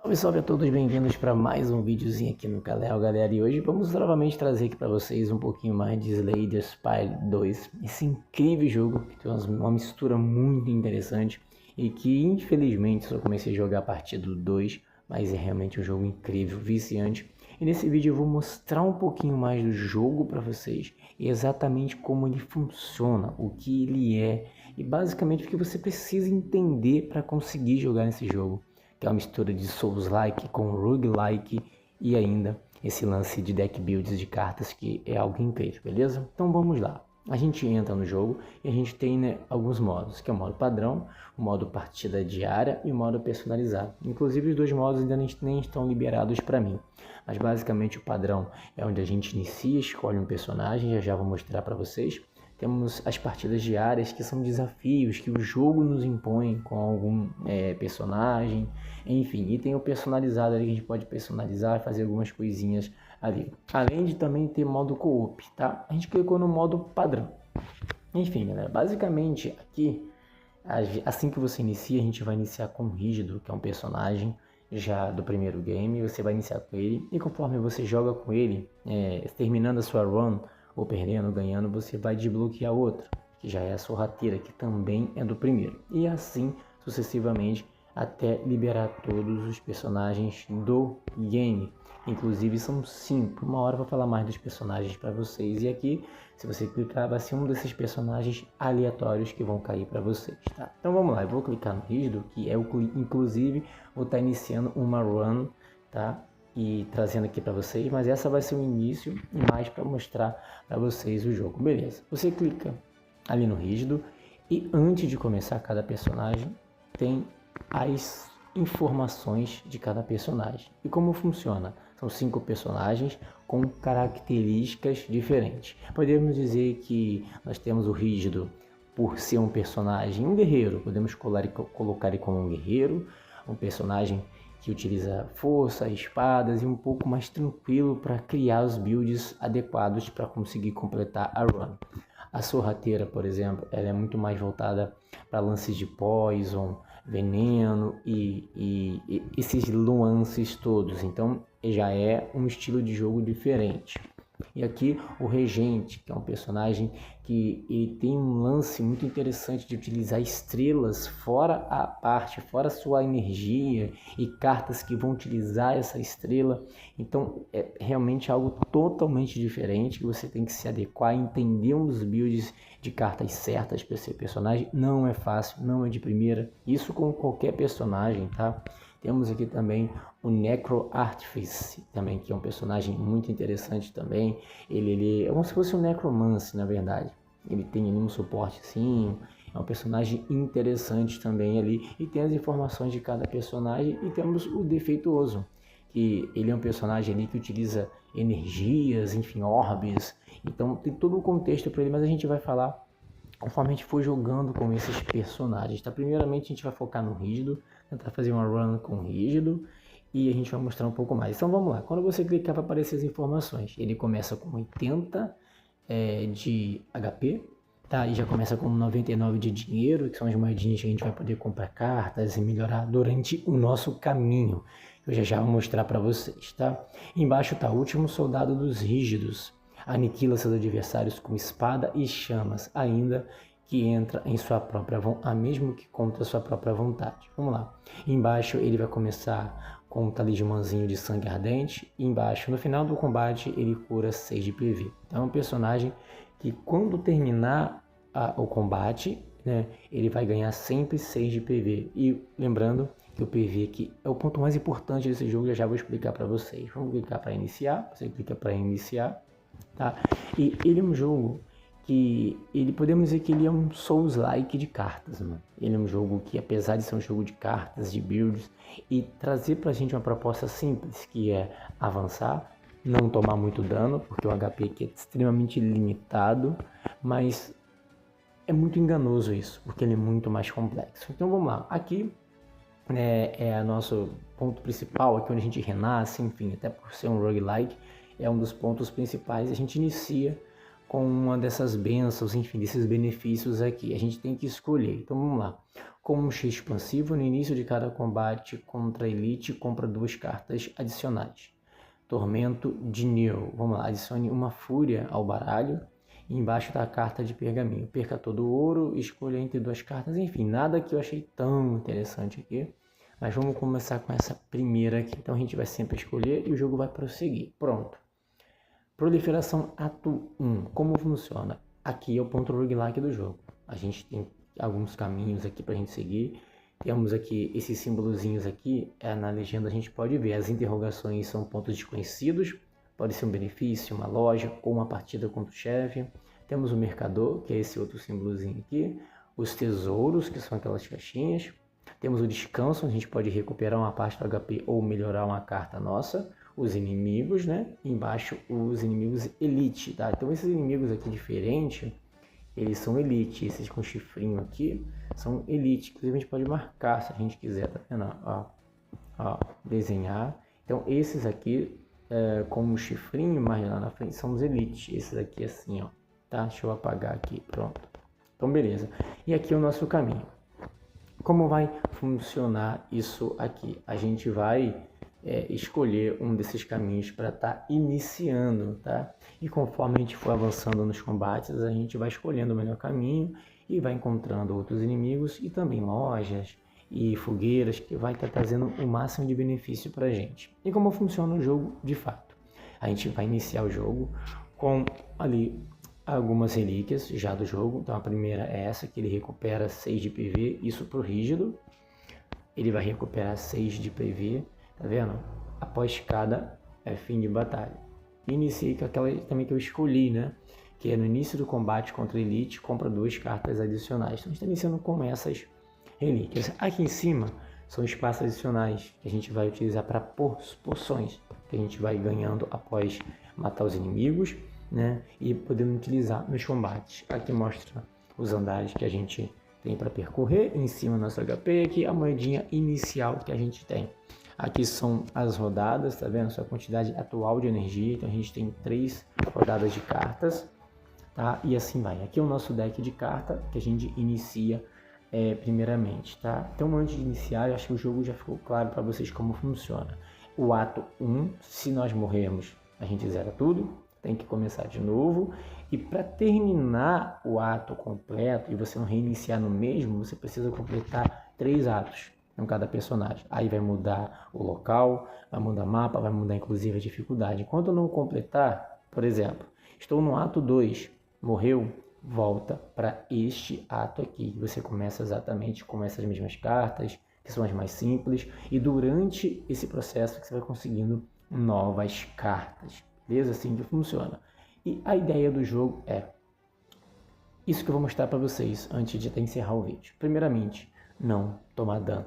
Salve, salve a todos, bem-vindos para mais um videozinho aqui no canal, galera. E hoje vamos novamente trazer aqui para vocês um pouquinho mais de Slay the Spire 2. Esse incrível jogo que tem uma mistura muito interessante e que infelizmente só comecei a jogar a partir do 2, mas é realmente um jogo incrível, viciante. E nesse vídeo eu vou mostrar um pouquinho mais do jogo para vocês e exatamente como ele funciona, o que ele é e basicamente o que você precisa entender para conseguir jogar nesse jogo, que é uma mistura de Souls-like com roguelike e ainda esse lance de deck builds de cartas que é algo incrível, beleza? Então vamos lá. A gente entra no jogo e a gente tem, né, alguns modos, que é o modo padrão, o modo partida diária e o modo personalizado. Inclusive os dois modos ainda nem estão liberados para mim, mas basicamente o padrão é onde a gente inicia, escolhe um personagem, já vou mostrar para vocês. Temos as partidas diárias, que são desafios que o jogo nos impõe com algum personagem, enfim. E tem o personalizado ali, que a gente pode personalizar e fazer algumas coisinhas ali. Além de também ter modo co-op, tá? A gente clicou no modo padrão. Enfim, galera, basicamente aqui, assim que você inicia, a gente vai iniciar com o Rígido, que é um personagem já do primeiro game. Você vai iniciar com ele e conforme você joga com ele, terminando a sua run, ou perdendo, ou ganhando, você vai desbloquear outra, que já é a sorrateira, que também é do primeiro. E assim sucessivamente até liberar todos os personagens do game. Inclusive são 5. Uma hora eu vou falar mais dos personagens para vocês. E aqui, se você clicar, vai ser um desses personagens aleatórios que vão cair para vocês, tá? Então vamos lá, eu vou clicar no Rígido, que é o inclusive vou estar iniciando uma run, tá? E trazendo aqui para vocês, mas essa vai ser o início e mais para mostrar para vocês o jogo, beleza? Você clica ali no Rígido e antes de começar cada personagem tem as informações de cada personagem. E como funciona? São 5 personagens com características diferentes. Podemos dizer que nós temos o Rígido por ser um personagem, um guerreiro, podemos colocar ele como um guerreiro, um personagem que utiliza força, espadas e um pouco mais tranquilo para criar os builds adequados para conseguir completar a run. A sorrateira, por exemplo, ela é muito mais voltada para lances de poison, veneno e esses nuances todos. Então já é um estilo de jogo diferente. E aqui o Regente, que é um personagem que ele tem um lance muito interessante de utilizar estrelas fora fora a sua energia e cartas que vão utilizar essa estrela. Então é realmente algo totalmente diferente que você tem que se adequar, entender um dos builds de cartas certas para esse personagem. Não é fácil, não é de primeira, isso com qualquer personagem, tá? Temos aqui também o Necro Artifice, também, que é um personagem muito interessante também. Ele é como se fosse um Necromancer, na verdade. Ele tem ali um suportezinho, é um personagem interessante também ali. E tem as informações de cada personagem. E temos o Defeituoso, que ele é um personagem ali que utiliza energias, enfim, orbes. Então tem todo o contexto para ele, mas a gente vai falar conforme a gente for jogando com esses personagens, tá? Primeiramente a gente vai focar no Rígido, tentar fazer uma run com o Rígido e a gente vai mostrar um pouco mais. Então vamos lá, quando você clicar vai aparecer as informações. Ele começa com 80 de HP, tá? E já começa com 99 de dinheiro, que são as moedinhas que a gente vai poder comprar cartas e melhorar durante o nosso caminho. Eu já vou mostrar para vocês, tá? Embaixo tá o Último Soldado dos Rígidos. Aniquila seus adversários com espada e chamas, ainda que entra em sua própria vontade, mesmo que contra sua própria vontade. Vamos lá. Embaixo ele vai começar com um talismãzinho de sangue ardente. E embaixo, no final do combate, ele cura 6 de PV. Então é um personagem que quando terminar o combate, né, ele vai ganhar sempre 6 de PV. E lembrando que o PV aqui é o ponto mais importante desse jogo, eu já vou explicar para vocês. Vamos clicar para iniciar. Você clica para iniciar. Tá? E ele é um jogo que podemos dizer que ele é um Souls-like de cartas, mano. Ele é um jogo que, apesar de ser um jogo de cartas, de builds, e trazer pra gente uma proposta simples, que é avançar, não tomar muito dano, porque o HP aqui é extremamente limitado, mas é muito enganoso isso, porque ele é muito mais complexo. Então vamos lá, aqui é o nosso ponto principal, aqui onde a gente renasce, enfim, até por ser um roguelike, é um dos pontos principais. A gente inicia com uma dessas bênçãos, enfim, desses benefícios aqui. A gente tem que escolher. Então vamos lá. Como X expansivo, no início de cada combate contra a Elite, compra 2 cartas adicionais. Tormento de Neo. Vamos lá, adicione uma fúria ao baralho. E embaixo da carta de pergaminho. Perca todo o ouro, escolha entre 2 cartas. Enfim, nada que eu achei tão interessante aqui. Mas vamos começar com essa primeira aqui. Então a gente vai sempre escolher e o jogo vai prosseguir. Pronto. Proliferação Ato 1. Como funciona? Aqui é o ponto roguelike do jogo. A gente tem alguns caminhos aqui para a gente seguir. Temos aqui esses símbolozinhos aqui. Na legenda a gente pode ver. As interrogações são pontos desconhecidos. Pode ser um benefício, uma loja ou uma partida contra o chefe. Temos o mercador, que é esse outro símbolozinho aqui. Os tesouros, que são aquelas caixinhas. Temos o descanso, a gente pode recuperar uma parte do HP ou melhorar uma carta nossa. Os inimigos, né? E embaixo os inimigos elite, tá? Então esses inimigos aqui diferentes, eles são elite. Esses com chifrinho aqui são elite. Inclusive a gente pode marcar se a gente quiser, tá vendo? Ó, desenhar. Então esses aqui com o chifrinho mais lá na frente são os elite. Esses aqui assim, ó, tá? Deixa eu apagar aqui, pronto. Então beleza. E aqui é o nosso caminho. Como vai funcionar isso aqui? A gente vai escolher um desses caminhos para estar iniciando, tá? E conforme a gente for avançando nos combates, a gente vai escolhendo o melhor caminho e vai encontrando outros inimigos e também lojas e fogueiras que vai estar trazendo o máximo de benefício para a gente. E como funciona o jogo de fato? A gente vai iniciar o jogo com ali algumas relíquias já do jogo. Então a primeira é essa, que ele recupera 6 de PV, isso pro rígido. Ele vai recuperar 6 de PV, tá vendo? Após cada fim de batalha. Iniciei com aquela também que eu escolhi, né? Que é no início do combate contra a Elite, compra 2 cartas adicionais. Então a gente está iniciando com essas relíquias. Aqui em cima são espaços adicionais que a gente vai utilizar para poções, que a gente vai ganhando após matar os inimigos, né? E podendo utilizar nos combates. Aqui mostra os andares que a gente tem para percorrer. Em cima nosso HP, aqui a moedinha inicial que a gente tem. Aqui são as rodadas, tá vendo? Sua quantidade atual de energia. Então a gente tem 3 rodadas de cartas, tá? E assim vai. Aqui é o nosso deck de carta que a gente inicia primeiramente, tá? Então antes de iniciar, eu acho que o jogo já ficou claro para vocês como funciona. O ato 1, se nós morrermos, a gente zera tudo, tem que começar de novo. E para terminar o ato completo e você não reiniciar no mesmo, você precisa completar 3 atos em cada personagem. Aí vai mudar o local, vai mudar o mapa, vai mudar inclusive a dificuldade. Enquanto eu não completar, por exemplo, estou no ato 2, morreu, volta para este ato aqui. Você começa exatamente com essas mesmas cartas, que são as mais simples, e durante esse processo que você vai conseguindo novas cartas. Beleza? Assim que funciona. E a ideia do jogo é isso que eu vou mostrar para vocês antes de até encerrar o vídeo. Primeiramente, não tomar dano.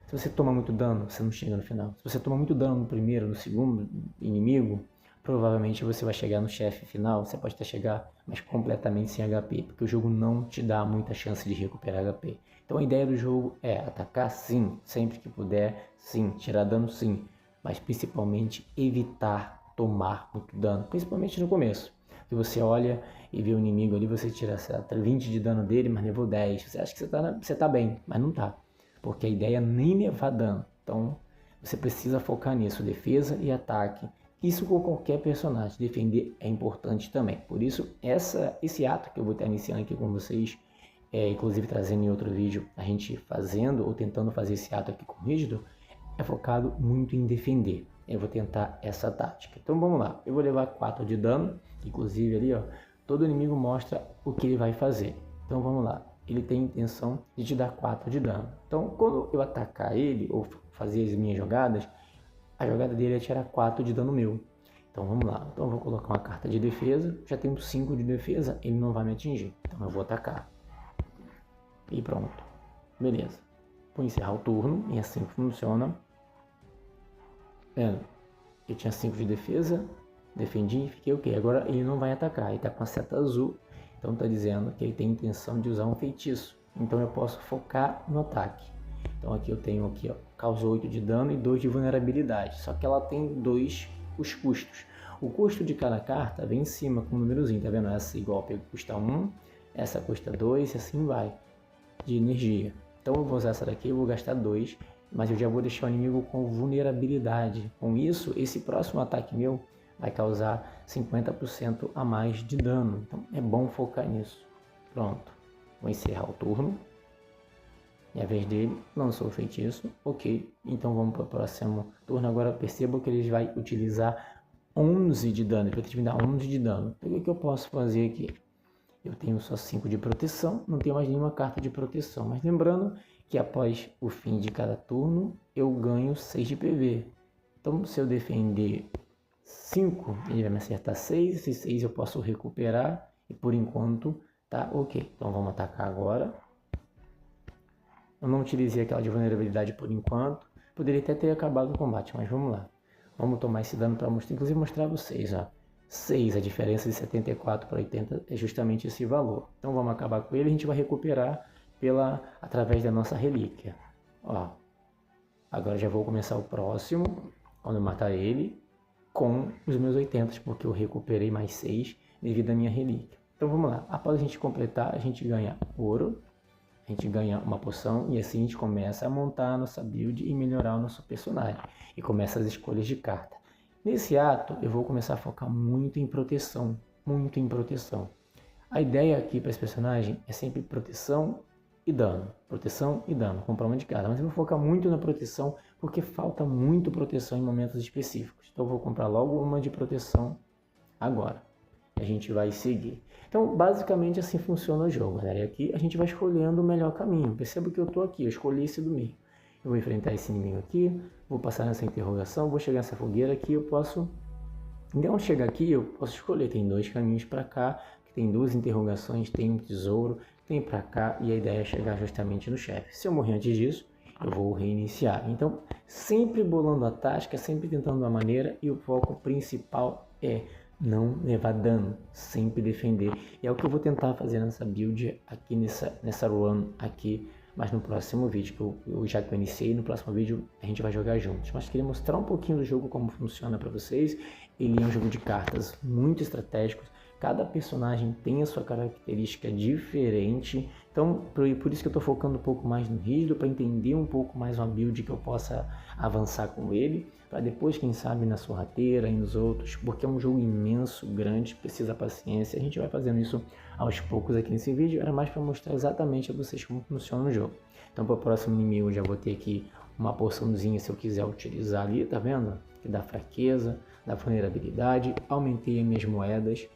Se você toma muito dano, você não chega no final. Se você toma muito dano no primeiro, no segundo inimigo, provavelmente você vai chegar no chefe final, você pode até chegar, mas completamente sem HP, porque o jogo não te dá muita chance de recuperar HP. Então a ideia do jogo é atacar sim, sempre que puder, sim, tirar dano sim, mas principalmente evitar tomar muito dano, principalmente no começo. Se você olha e vê o inimigo ali, você tira 20 de dano dele, mas levou 10. Você acha que você tá bem, mas não tá. Porque a ideia é nem levar dano. Então você precisa focar nisso, defesa e ataque. Isso com qualquer personagem, defender é importante também. Por isso, esse ato que eu vou estar iniciando aqui com vocês, inclusive trazendo em outro vídeo, a gente fazendo ou tentando fazer esse ato aqui com rígido, é focado muito em defender. Eu vou tentar essa tática. Então vamos lá, eu vou levar 4 de dano, inclusive ali, ó, todo inimigo mostra o que ele vai fazer. Então vamos lá, ele tem a intenção de te dar 4 de dano. Então quando eu atacar ele, ou fazer as minhas jogadas, a jogada dele é tirar 4 de dano meu. Então vamos lá, então eu vou colocar uma carta de defesa, já tenho 5 de defesa, ele não vai me atingir. Então eu vou atacar. E pronto, beleza. Vou encerrar o turno, e assim funciona. Eu tinha 5 de defesa, defendi, fiquei ok. Agora ele não vai atacar, ele está com a seta azul, então está dizendo que ele tem intenção de usar um feitiço. Então eu posso focar no ataque. Então aqui eu tenho aqui, ó, causa 8 de dano e 2 de vulnerabilidade. Só que ela tem 2 os custos. O custo de cada carta vem em cima com um númerozinho, tá vendo? Essa igual custa 1, essa custa 2 e assim vai, de energia. Então eu vou usar essa daqui, eu vou gastar 2, mas eu já vou deixar o inimigo com vulnerabilidade. Com isso, esse próximo ataque meu vai causar 50% a mais de dano. Então é bom focar nisso. Pronto, vou encerrar o turno. É a vez dele, lançou o feitiço, ok. Então vamos para o próximo turno. Agora perceba que ele vai utilizar 11 de dano, ele vai me dar 11 de dano. Então o que eu posso fazer aqui? Eu tenho só 5 de proteção, não tenho mais nenhuma carta de proteção. Mas lembrando que após o fim de cada turno, eu ganho 6 de PV. Então se eu defender 5, ele vai me acertar 6. Esses 6 eu posso recuperar e por enquanto tá ok. Então vamos atacar agora. Eu não utilizei aquela de vulnerabilidade por enquanto. Poderia até ter acabado o combate, mas vamos lá. Vamos tomar esse dano para mostrar, inclusive mostrar a vocês, ó. 6, a diferença de 74 para 80 é justamente esse valor. Então vamos acabar com ele, a gente vai recuperar através da nossa relíquia. Ó, agora já vou começar o próximo, quando eu matar ele, com os meus 80, porque eu recuperei mais 6 devido à minha relíquia. Então vamos lá, após a gente completar, a gente ganha ouro, a gente ganha uma poção e assim a gente começa a montar a nossa build e melhorar o nosso personagem. E começa as escolhas de carta. Nesse ato, eu vou começar a focar muito em proteção. Muito em proteção. A ideia aqui para esse personagem é sempre proteção e dano. Proteção e dano, comprar uma de cada. Mas eu vou focar muito na proteção porque falta muito proteção em momentos específicos. Então eu vou comprar logo uma de proteção agora. A gente vai seguir. Então, basicamente assim funciona o jogo, galera. E aqui a gente vai escolhendo o melhor caminho. Perceba que eu estou aqui, eu escolhi esse do meio. Eu vou enfrentar esse inimigo aqui, vou passar nessa interrogação, vou chegar nessa fogueira aqui, eu posso... Então, chegar aqui, eu posso escolher. Tem 2 caminhos para cá, que tem 2 interrogações, tem um tesouro, tem para cá, e a ideia é chegar justamente no chefe. Se eu morrer antes disso, eu vou reiniciar. Então, sempre bolando a tática, sempre tentando uma maneira, e o foco principal é não levar dano, sempre defender. E é o que eu vou tentar fazer nessa build aqui, nessa run aqui, mas no próximo vídeo, já que eu iniciei, no próximo vídeo a gente vai jogar juntos. Mas queria mostrar um pouquinho do jogo, como funciona para vocês. Ele é um jogo de cartas muito estratégico. Cada personagem tem a sua característica diferente. Então, por isso que eu estou focando um pouco mais no rígido, para entender um pouco mais uma build que eu possa avançar com ele. Para depois, quem sabe, na sorrateira e nos outros. Porque é um jogo imenso, grande, precisa paciência. A gente vai fazendo isso aos poucos aqui nesse vídeo. Era mais para mostrar exatamente a vocês como funciona o jogo. Então, para o próximo inimigo, eu já vou ter aqui uma porçãozinha se eu quiser utilizar ali, tá vendo? Que dá fraqueza, dá vulnerabilidade. Aumentei as minhas moedas.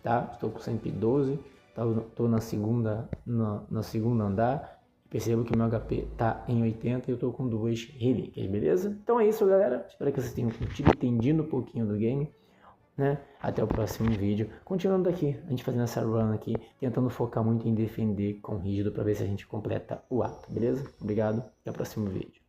Tá? Estou com 112, estou na segunda andar, percebo que meu HP está em 80 e eu estou com 2 relíquias, beleza? Então é isso, galera, espero que vocês tenham entendido um pouquinho do game, né? Até o próximo vídeo, continuando aqui, a gente fazendo essa run aqui, tentando focar muito em defender com rígido para ver se a gente completa o ato, beleza? Obrigado, até o próximo vídeo.